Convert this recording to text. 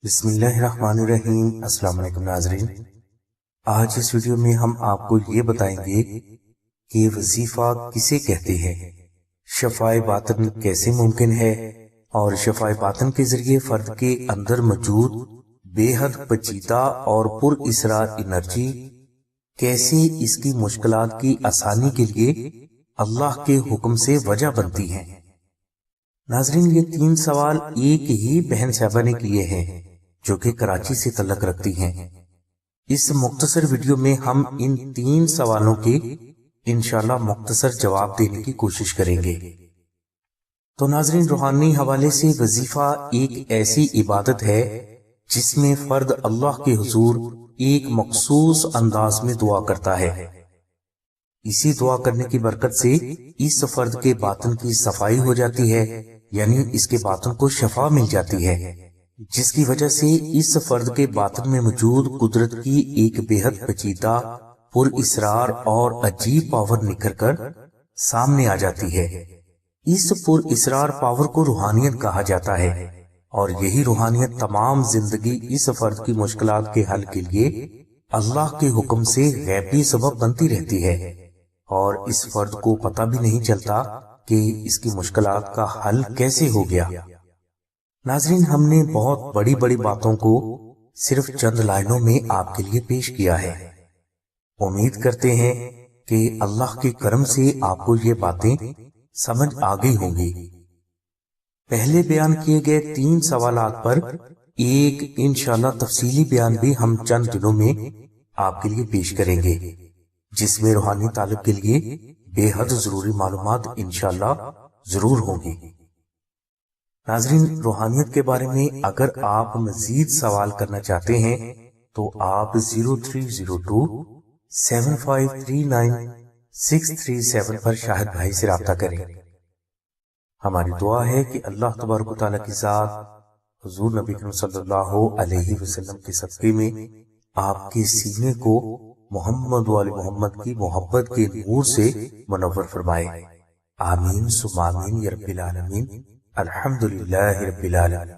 بسم اللہ الرحمن الرحیم۔ السلام علیکم ناظرین، آج اس ویڈیو میں ہم آپ کو یہ بتائیں گے کہ وظیفہ کسے کہتے ہیں، شفائے باطن کیسے ممکن ہے، اور شفائے باطن کے ذریعے فرد کے اندر موجود بے حد پیچیدہ اور پر اسرار انرجی کیسے اس کی مشکلات کی آسانی کے لیے اللہ کے حکم سے وجہ بنتی ہیں۔ ناظرین، یہ 3 سوال ایک ہی بہن صاحبہ نے کیے ہیں جو کہ کراچی سے تعلق رکھتی ہیں۔ اس مختصر ویڈیو میں ہم ان 3 سوالوں کے انشاءاللہ مختصر جواب دینے کی کوشش کریں گے۔ تو ناظرین، روحانی حوالے سے وظیفہ ایک ایسی عبادت ہے جس میں فرد اللہ کے حضور ایک مخصوص انداز میں دعا کرتا ہے۔ اسی دعا کرنے کی برکت سے اس فرد کے باطن کی صفائی ہو جاتی ہے، یعنی اس کے باطن کو شفا مل جاتی ہے، جس کی وجہ سے اس فرد کے باطن میں موجود قدرت کی ایک بے حد پیچیدہ، پر اسرار اور عجیب پاور نکھر کر سامنے آ جاتی ہے۔ اس پر اسرار پاور کو روحانیت کہا جاتا ہے، اور یہی روحانیت تمام زندگی اس فرد کی مشکلات کے حل کے لیے اللہ کے حکم سے غیبی سبب بنتی رہتی ہے، اور اس فرد کو پتہ بھی نہیں چلتا کہ اس کی مشکلات کا حل کیسے ہو گیا۔ ناظرین، ہم نے بہت بڑی بڑی باتوں کو صرف چند لائنوں میں آپ کے لیے پیش کیا ہے۔ امید کرتے ہیں کہ اللہ کے کرم سے آپ کو یہ باتیں سمجھ آ گئی ہوں گی۔ پہلے بیان کیے گئے 3 سوالات پر ایک انشاءاللہ تفصیلی بیان بھی ہم چند دنوں میں آپ کے لیے پیش کریں گے، جس میں روحانی طالب کے لیے بے حد ضروری معلومات انشاءاللہ ضرور ہوں گی۔ ناظرین، روحانیت کے بارے میں اگر آپ مزید سوال کرنا چاہتے ہیں تو آپ 03027539 پر شاہد بھائی سے رابطہ کریں۔ ہماری دعا ہے کہ اللہ تبارک و تعالیٰ کی ذات حضور نبی کریم صلی اللہ علیہ وسلم کے صدقے میں آپ کے سینے کو محمد و آل محمد کی محبت کے نور سے منور فرمائے۔ آمین ثم آمین یا رب العالمین۔ الحمدللہ رب العالمین۔